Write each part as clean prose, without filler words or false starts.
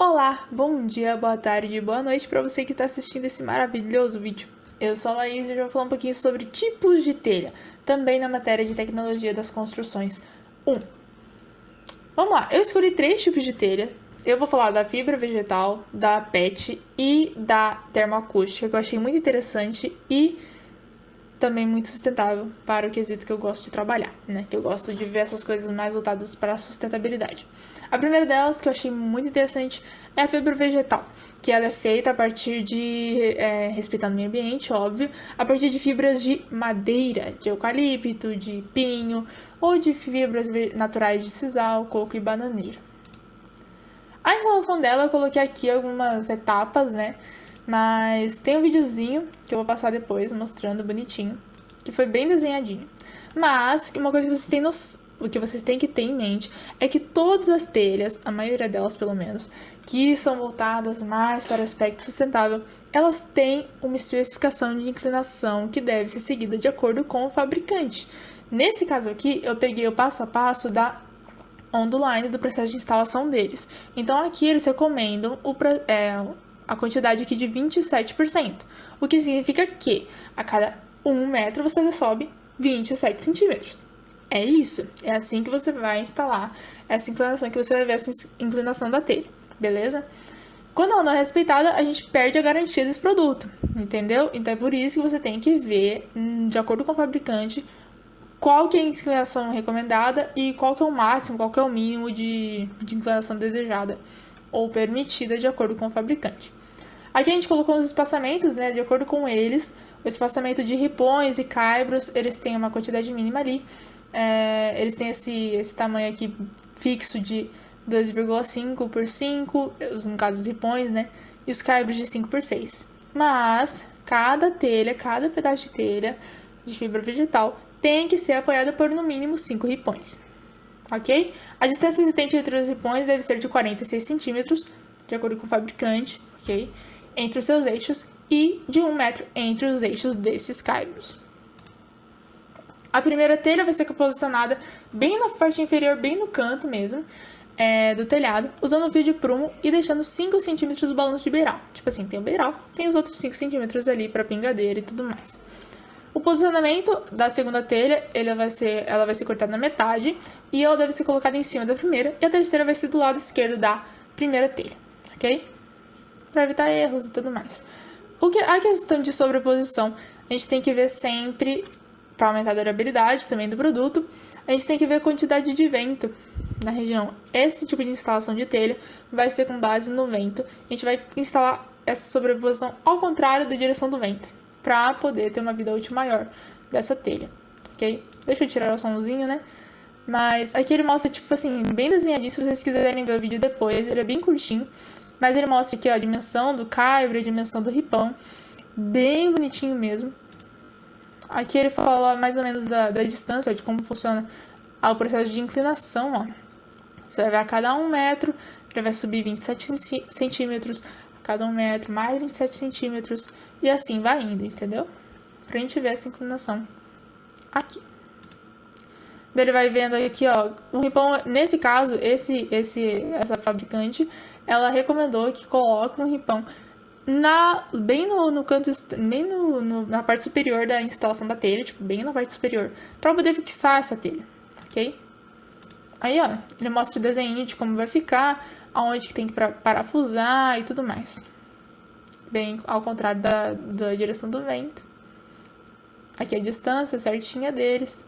Olá, bom dia, boa tarde, boa noite para você que está assistindo esse maravilhoso vídeo. Eu sou a Laís e eu vou falar um pouquinho sobre tipos de telha, também na matéria de tecnologia das construções 1. Vamos lá, eu escolhi 3 tipos de telha. Eu vou falar da fibra vegetal, da PET e da termoacústica, que eu achei muito interessante e também muito sustentável para o quesito que eu gosto de trabalhar, né? Que eu gosto de ver essas coisas mais voltadas para a sustentabilidade. A primeira delas, que eu achei muito interessante, é a fibra vegetal, que ela é feita a partir de, respeitando o meio ambiente, óbvio, a partir de fibras de madeira, de eucalipto, de pinho, ou de fibras naturais de sisal, coco e bananeira. A instalação dela, eu coloquei aqui algumas etapas, né? Mas tem um videozinho que eu vou passar depois, mostrando bonitinho, que foi bem desenhadinho. Mas uma coisa que vocês têm que ter em mente é que todas as telhas, a maioria delas pelo menos, que são voltadas mais para o aspecto sustentável, elas têm uma especificação de inclinação que deve ser seguida de acordo com o fabricante. Nesse caso aqui, eu peguei o passo a passo da on-the-line do processo de instalação deles. Então aqui eles recomendam a quantidade aqui de 27%, o que significa que a cada 1 metro você sobe 27 centímetros. É isso, é assim que você vai instalar essa inclinação, que você vai ver essa inclinação da telha, beleza? Quando ela não é respeitada, a gente perde a garantia desse produto, entendeu? Então é por isso que você tem que ver, de acordo com o fabricante, qual que é a inclinação recomendada e qual que é o máximo, qual que é o mínimo de inclinação desejada ou permitida de acordo com o fabricante. Aqui a gente colocou os espaçamentos, né, de acordo com eles. O espaçamento de ripões e caibros, eles têm uma quantidade mínima ali. Eles têm esse tamanho aqui fixo de 2,5 por 5, no caso dos ripões, né, e os caibros de 5 por 6. Mas cada pedaço de telha de fibra vegetal tem que ser apoiada por no mínimo 5 ripões. Ok? A distância existente entre os ripões deve ser de 46 centímetros, de acordo com o fabricante, ok? Entre os seus eixos e de 1 metro entre os eixos desses caibros. A primeira telha vai ser posicionada bem na parte inferior, bem no canto mesmo, do telhado, usando o fio de prumo e deixando 5 centímetros do balanço de beiral. Tipo assim, tem o beiral, tem os outros 5 centímetros ali para pingadeira e tudo mais. O posicionamento da segunda telha, ela vai ser cortada na metade e ela deve ser colocada em cima da primeira e a terceira vai ser do lado esquerdo da primeira telha, ok? Para evitar erros e tudo mais. A questão de sobreposição, a gente tem que ver sempre, para aumentar a durabilidade também do produto, a gente tem que ver a quantidade de vento na região. Esse tipo de instalação de telha vai ser com base no vento. A gente vai instalar essa sobreposição ao contrário da direção do vento, para poder ter uma vida útil maior dessa telha, ok? Deixa eu tirar o somzinho, né? Mas aqui ele mostra, tipo assim, bem desenhadinho, se vocês quiserem ver o vídeo depois, ele é bem curtinho, mas ele mostra aqui, ó, a dimensão do caibro, a dimensão do ripão, bem bonitinho mesmo. Aqui ele fala mais ou menos da distância, ó, de como funciona o processo de inclinação, ó. Você vai ver a cada 1 metro, ele vai subir 27 centímetros, cada 1 metro, mais 27 centímetros, e assim vai indo, entendeu? Pra gente ver essa inclinação aqui. Daí ele vai vendo aqui, ó, o ripão, nesse caso, essa fabricante, ela recomendou que coloque um ripão bem no canto, nem na parte superior da instalação da telha, tipo, bem na parte superior, pra poder fixar essa telha, ok? Aí, ó, ele mostra o desenho de como vai ficar, aonde que tem que parafusar e tudo mais. Bem ao contrário da direção do vento. Aqui a distância certinha deles.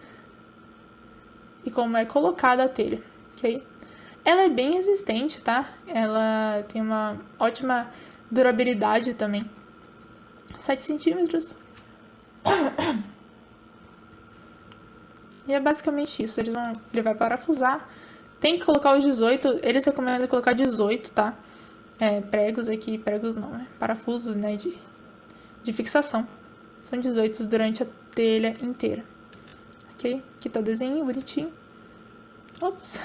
E como é colocada a telha, ok? Ela é bem resistente, tá? Ela tem uma ótima durabilidade também. 7 centímetros. E é basicamente isso. Ele vai parafusar. Tem que colocar os 18. Eles recomendam colocar 18, tá? Pregos aqui. Pregos não, né? Parafusos, né? De fixação. São 18 durante a telha inteira. Ok? Aqui tá o desenho bonitinho. Ops.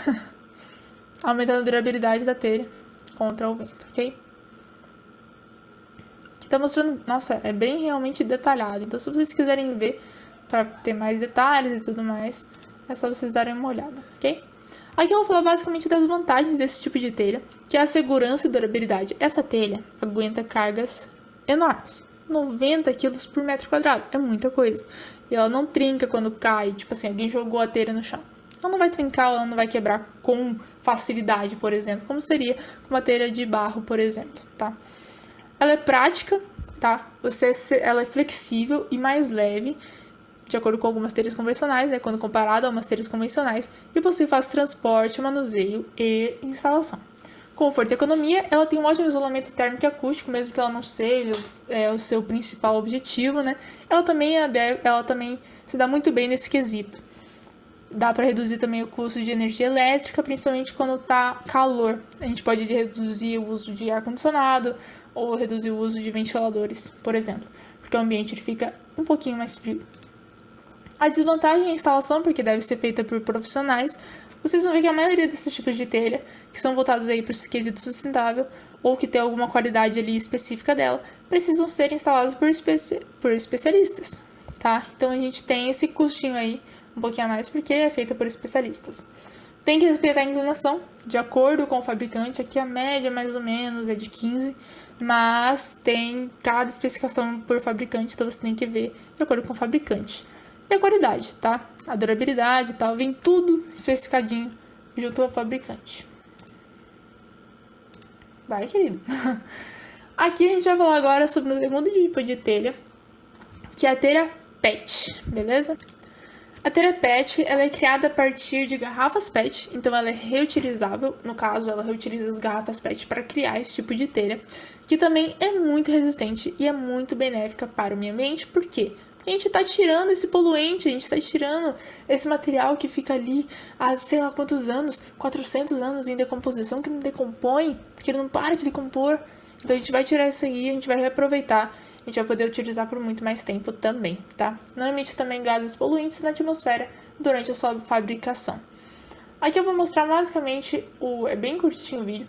Aumentando a durabilidade da telha contra o vento, ok? Aqui tá mostrando... Nossa, é bem realmente detalhado. Então, se vocês quiserem ver para ter mais detalhes e tudo mais, é só vocês darem uma olhada, ok? Aqui eu vou falar basicamente das vantagens desse tipo de telha, que é a segurança e durabilidade. Essa telha aguenta cargas enormes, 90 quilos por metro quadrado, é muita coisa. E ela não trinca quando cai, tipo assim, alguém jogou a telha no chão. Ela não vai trincar, ela não vai quebrar com facilidade, por exemplo, como seria uma telha de barro, por exemplo, tá? Ela é prática, tá? Ela é flexível e mais leve, de acordo com algumas telhas convencionais, né, quando comparado a umas telhas convencionais, e possui fácil transporte, manuseio e instalação. Conforto e economia, ela tem um ótimo isolamento térmico e acústico, mesmo que ela não seja o seu principal objetivo, né? Ela também se dá muito bem nesse quesito. Dá para reduzir também o custo de energia elétrica, principalmente quando tá calor. A gente pode reduzir o uso de ar-condicionado ou reduzir o uso de ventiladores, por exemplo, porque o ambiente ele fica um pouquinho mais frio. A desvantagem é a instalação, porque deve ser feita por profissionais. Vocês vão ver que a maioria desses tipos de telha, que são voltados aí para o quesito sustentável, ou que tem alguma qualidade ali específica dela, precisam ser instalados por especialistas, tá? Então a gente tem esse custinho aí, um pouquinho a mais, porque é feita por especialistas. Tem que respeitar a inclinação, de acordo com o fabricante. Aqui a média, mais ou menos, é de 15, mas tem cada especificação por fabricante, então você tem que ver de acordo com o fabricante. E a qualidade, tá? A durabilidade e tal, vem tudo especificadinho junto ao fabricante. Vai, querido. Aqui a gente vai falar agora sobre o segundo tipo de telha, que é a telha PET, beleza? A telha PET, ela é criada a partir de garrafas PET, então ela é reutilizável. No caso, ela reutiliza as garrafas PET para criar esse tipo de telha, que também é muito resistente e é muito benéfica para o meio ambiente. Por quê? Porque a gente está tirando esse poluente, a gente está tirando esse material que fica ali há sei lá quantos anos, 400 anos em decomposição, que não decompõe, porque ele não para de decompor. Então a gente vai tirar isso aí, a gente vai reaproveitar. A gente vai poder utilizar por muito mais tempo também, tá? Não emite também gases poluentes na atmosfera durante a sua fabricação. Aqui eu vou mostrar basicamente, é bem curtinho o vídeo,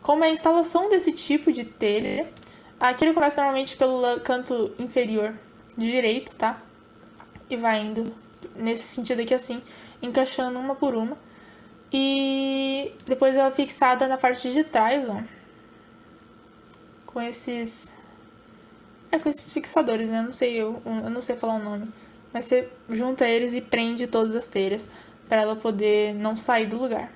como é a instalação desse tipo de telha. Aqui ele começa normalmente pelo canto inferior direito, tá? E vai indo nesse sentido aqui assim, encaixando uma por uma. E depois ela é fixada na parte de trás, ó. Com esses fixadores, né? Eu não sei falar o nome. Mas você junta eles e prende todas as telhas para ela poder não sair do lugar.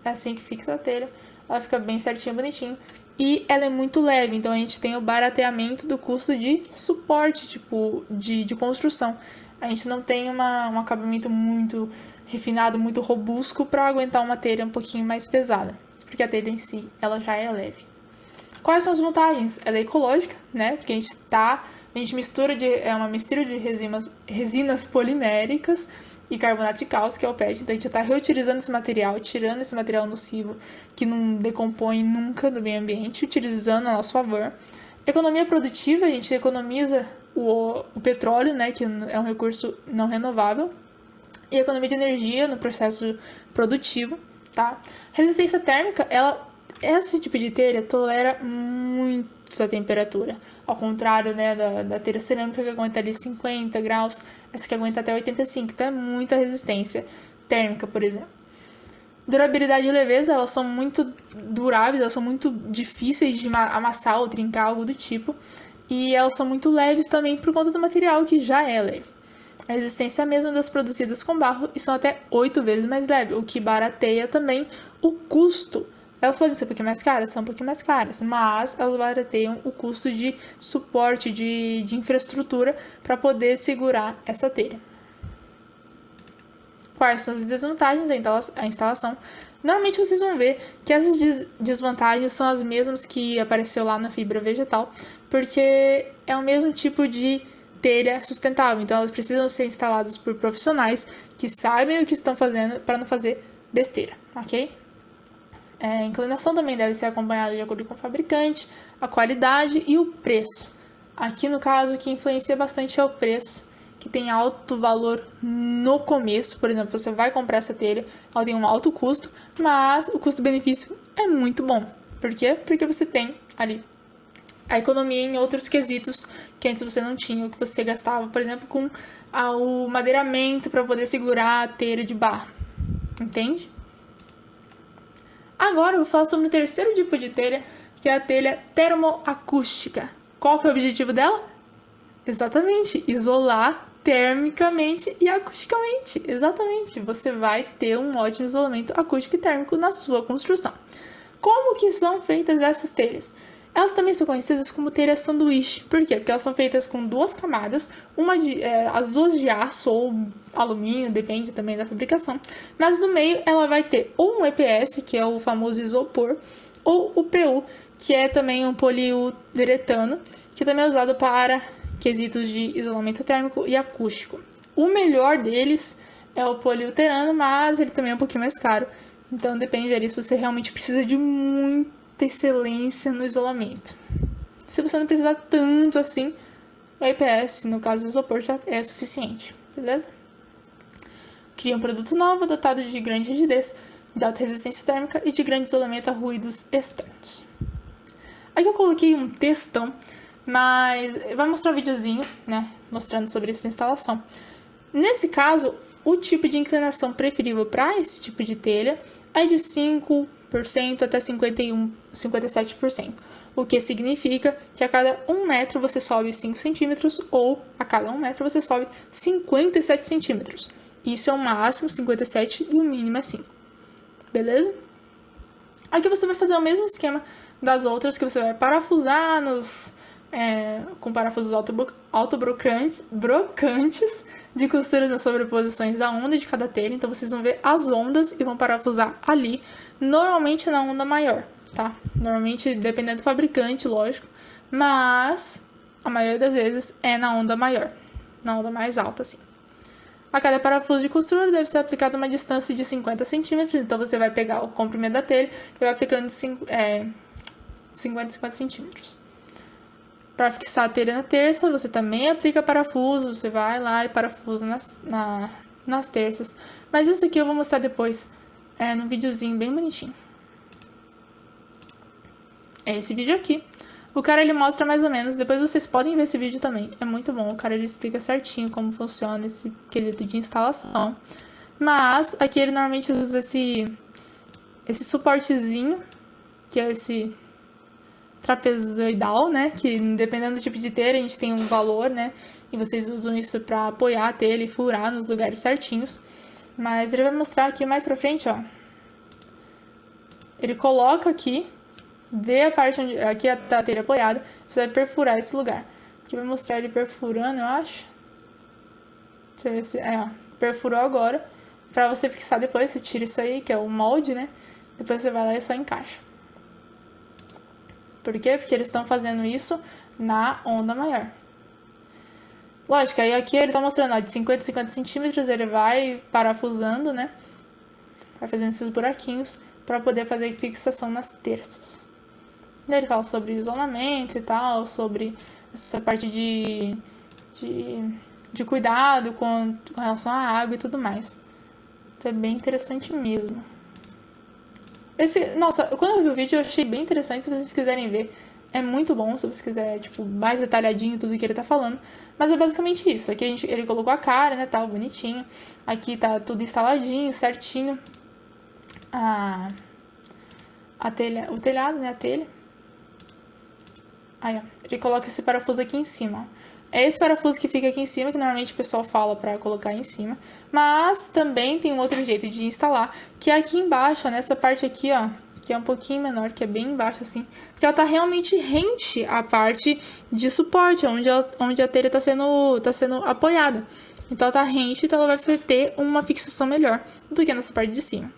É assim que fixa a telha. Ela fica bem certinho, bonitinho. E ela é muito leve, então a gente tem o barateamento do custo de suporte, tipo, de construção. A gente não tem um acabamento muito refinado, muito robusto para aguentar uma telha um pouquinho mais pesada. Porque a telha em si, ela já é leve. Quais são as vantagens? Ela é ecológica, né? Porque a gente mistura é uma mistura de resinas poliméricas e carbonato de cálcio, que é o PET. Então a gente está reutilizando esse material, tirando esse material nocivo que não decompõe nunca do meio ambiente, utilizando a nosso favor. Economia produtiva, a gente economiza o petróleo, né? Que é um recurso não renovável. E economia de energia no processo produtivo, tá? Resistência térmica, esse tipo de telha tolera muito a temperatura. Ao contrário, né, da telha cerâmica que aguenta ali 50 graus, essa que aguenta até 85, então é muita resistência térmica, por exemplo. Durabilidade e leveza, elas são muito duráveis, elas são muito difíceis de amassar ou trincar, algo do tipo. E elas são muito leves também por conta do material que já é leve. A resistência é a mesma das produzidas com barro e são até 8 vezes mais leves, o que barateia também o custo. Elas podem ser um pouquinho mais caras, são um pouquinho mais caras, mas elas barateiam o custo de suporte, de infraestrutura para poder segurar essa telha. Quais são as desvantagens da instalação? Normalmente vocês vão ver que essas desvantagens são as mesmas que apareceu lá na fibra vegetal, porque é o mesmo tipo de telha sustentável, então elas precisam ser instaladas por profissionais que sabem o que estão fazendo para não fazer besteira, ok? A inclinação também deve ser acompanhada de acordo com o fabricante, a qualidade e o preço. Aqui no caso, o que influencia bastante é o preço, que tem alto valor no começo. Por exemplo, você vai comprar essa telha, ela tem um alto custo, mas o custo-benefício é muito bom. Por quê? Porque você tem ali a economia em outros quesitos que antes você não tinha, o que você gastava, por exemplo, com o madeiramento para poder segurar a telha de barro. entende? Agora eu vou falar sobre o terceiro tipo de telha, que é a telha termoacústica. Qual que é o objetivo dela? Exatamente, isolar termicamente e acusticamente. Exatamente, você vai ter um ótimo isolamento acústico e térmico na sua construção. Como que são feitas essas telhas? Elas também são conhecidas como telhas sanduíche. Por quê? Porque elas são feitas com duas camadas, as duas de aço ou alumínio, depende também da fabricação. Mas no meio ela vai ter ou um EPS, que é o famoso isopor, ou o PU, que é também um poliuretano, que também é usado para quesitos de isolamento térmico e acústico. O melhor deles é o poliuretano, mas ele também é um pouquinho mais caro. Então depende ali se você realmente precisa de muita excelência no isolamento. Se você não precisar tanto assim, o EPS, no caso do isopor, já é suficiente, beleza? Cria um produto novo, dotado de grande rigidez, de alta resistência térmica e de grande isolamento a ruídos externos. Aqui eu coloquei um textão, mas vai mostrar um videozinho, né, mostrando sobre essa instalação. Nesse caso, o tipo de inclinação preferível para esse tipo de telha é de 5% até 57%, o que significa que a cada 1 metro você sobe 5 centímetros ou a cada 1 metro você sobe 57 centímetros. Isso é o máximo 57 e o mínimo é 5, beleza? Aqui você vai fazer o mesmo esquema das outras, que você vai parafusar com parafusos brocantes de costuras nas sobreposições da onda de cada telha. Então vocês vão ver as ondas e vão parafusar ali, normalmente na onda maior, tá? Normalmente dependendo do fabricante, lógico, mas a maioria das vezes é na onda maior, na onda mais alta, assim. A cada parafuso de costura deve ser aplicado uma distância de 50 centímetros, então você vai pegar o comprimento da telha e vai aplicando 50 centímetros. Para fixar a telha na terça, você também aplica parafuso, você vai lá e parafusa nas terças. Mas isso aqui eu vou mostrar depois, num videozinho bem bonitinho. É esse vídeo aqui. O cara, ele mostra mais ou menos, depois vocês podem ver esse vídeo também. É muito bom, o cara, ele explica certinho como funciona esse quesito de instalação. Mas, aqui ele normalmente usa esse suportezinho, que é esse trapezoidal, né? Que dependendo do tipo de telha, a gente tem um valor, né? E vocês usam isso pra apoiar a telha e furar nos lugares certinhos. Mas ele vai mostrar aqui mais pra frente, ó. Ele coloca aqui, vê a parte onde aqui tá a telha apoiada, você vai perfurar esse lugar. Aqui vai mostrar ele perfurando, eu acho. Deixa eu ver se... ó, perfurou agora. Pra você fixar depois, você tira isso aí, que é o molde, né? Depois você vai lá e só encaixa. Por quê? Porque eles estão fazendo isso na onda maior. Lógico, aí aqui ele tá mostrando, ó, de 50 a 50 centímetros, ele vai parafusando, né? Vai fazendo esses buraquinhos para poder fazer fixação nas terças. E aí ele fala sobre isolamento e tal, sobre essa parte de cuidado com relação à água e tudo mais. Então é bem interessante mesmo. Nossa, quando eu vi o vídeo eu achei bem interessante, se vocês quiserem ver. É muito bom, se você quiser, tipo, mais detalhadinho tudo que ele tá falando. Mas é basicamente isso. Aqui ele colocou a cara, né, tal, bonitinho. Aqui tá tudo instaladinho, certinho. A telha, o telhado, né, a telha. Aí, ó, ele coloca esse parafuso aqui em cima, ó. É esse parafuso que fica aqui em cima, que normalmente o pessoal fala pra colocar em cima. Mas também tem um outro jeito de instalar, que é aqui embaixo, ó, nessa parte aqui, ó, que é um pouquinho menor, que é bem embaixo assim, porque ela tá realmente rente à parte de suporte, onde a telha tá sendo apoiada. Então ela tá rente, então ela vai ter uma fixação melhor do que nessa parte de cima.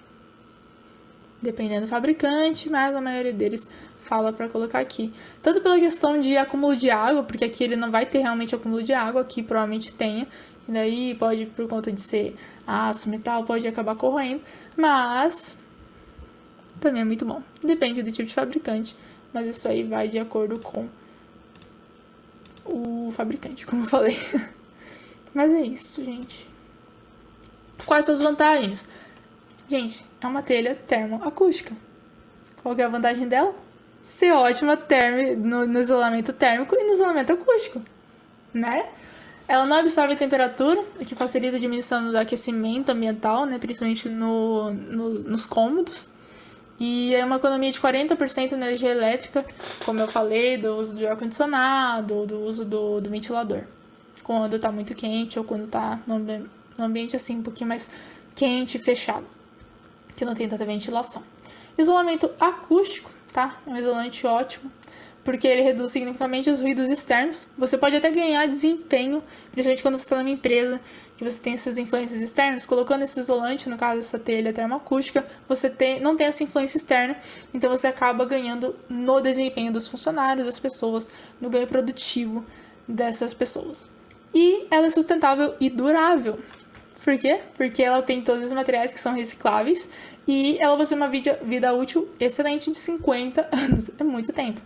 Dependendo do fabricante, mas a maioria deles fala para colocar aqui. Tanto pela questão de acúmulo de água, porque aqui ele não vai ter realmente acúmulo de água, aqui provavelmente tenha, e daí pode, por conta de ser aço, metal, pode acabar corroendo, mas também é muito bom. Depende do tipo de fabricante, mas isso aí vai de acordo com o fabricante, como eu falei. Mas é isso, gente. Quais são as vantagens? Gente, é uma telha termoacústica. Qual que é a vantagem dela? Ser ótima no isolamento térmico e no isolamento acústico, né? Ela não absorve temperatura, o que facilita a diminuição do aquecimento ambiental, né, principalmente nos cômodos. E é uma economia de 40% na energia elétrica, como eu falei, do uso do ar-condicionado, do uso do ventilador. Quando tá muito quente ou quando tá no ambiente assim um pouquinho mais quente e fechado, que não tem tanta ventilação. Isolamento acústico, tá? É um isolante ótimo, porque ele reduz significativamente os ruídos externos. Você pode até ganhar desempenho, principalmente quando você está numa empresa que você tem essas influências externas. Colocando esse isolante, no caso essa telha termoacústica, você não tem essa influência externa, então você acaba ganhando no desempenho dos funcionários, das pessoas, no ganho produtivo dessas pessoas. E ela é sustentável e durável. Por quê? Porque ela tem todos os materiais que são recicláveis e ela possui uma vida útil excelente de 50 anos. É muito tempo.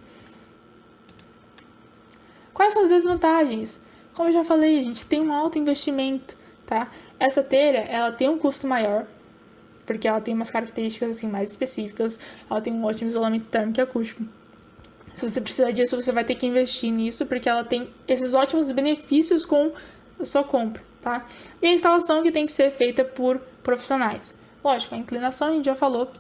Quais são as desvantagens? Como eu já falei, a gente tem um alto investimento, tá? Essa telha, ela tem um custo maior, porque ela tem umas características assim mais específicas, ela tem um ótimo isolamento térmico e acústico. Se você precisar disso, você vai ter que investir nisso, porque ela tem esses ótimos benefícios com a sua compra, tá? E a instalação que tem que ser feita por profissionais. Lógico, a inclinação a gente já falou,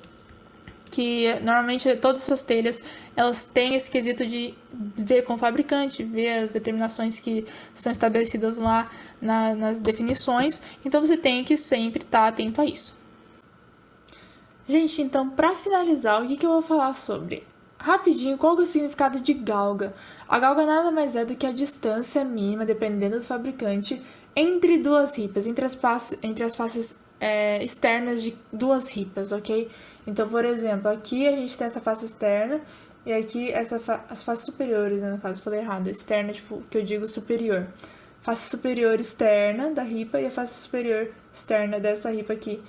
que normalmente todas essas telhas, elas têm esse quesito de ver com o fabricante, ver as determinações que são estabelecidas lá nas definições, então você tem que sempre estar atento a isso. Gente, então, para finalizar, o que eu vou falar sobre? Rapidinho, qual que é o significado de galga? A galga nada mais é do que a distância mínima, dependendo do fabricante, entre duas ripas, entre as faces externas de duas ripas, ok? Então, por exemplo, aqui a gente tem essa face externa e aqui as faces superiores, né? No caso, eu falei errado. Externa, tipo, que eu digo superior. Face superior externa da ripa e a face superior externa dessa ripa aqui.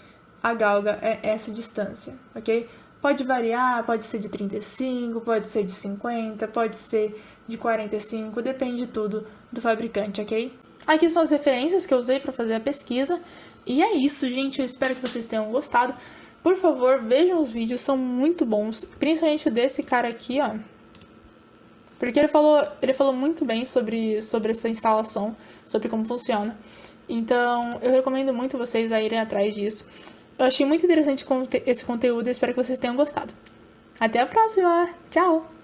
A galga é essa distância, ok? Pode variar, pode ser de 35, pode ser de 50, pode ser de 45, depende tudo do fabricante, ok? Aqui são as referências que eu usei para fazer a pesquisa. E é isso, gente. Eu espero que vocês tenham gostado. Por favor, vejam os vídeos, são muito bons. Principalmente o desse cara aqui, ó. Porque ele falou muito bem sobre essa instalação, sobre como funciona. Então, eu recomendo muito vocês a irem atrás disso. Eu achei muito interessante esse conteúdo e espero que vocês tenham gostado. Até a próxima! Tchau!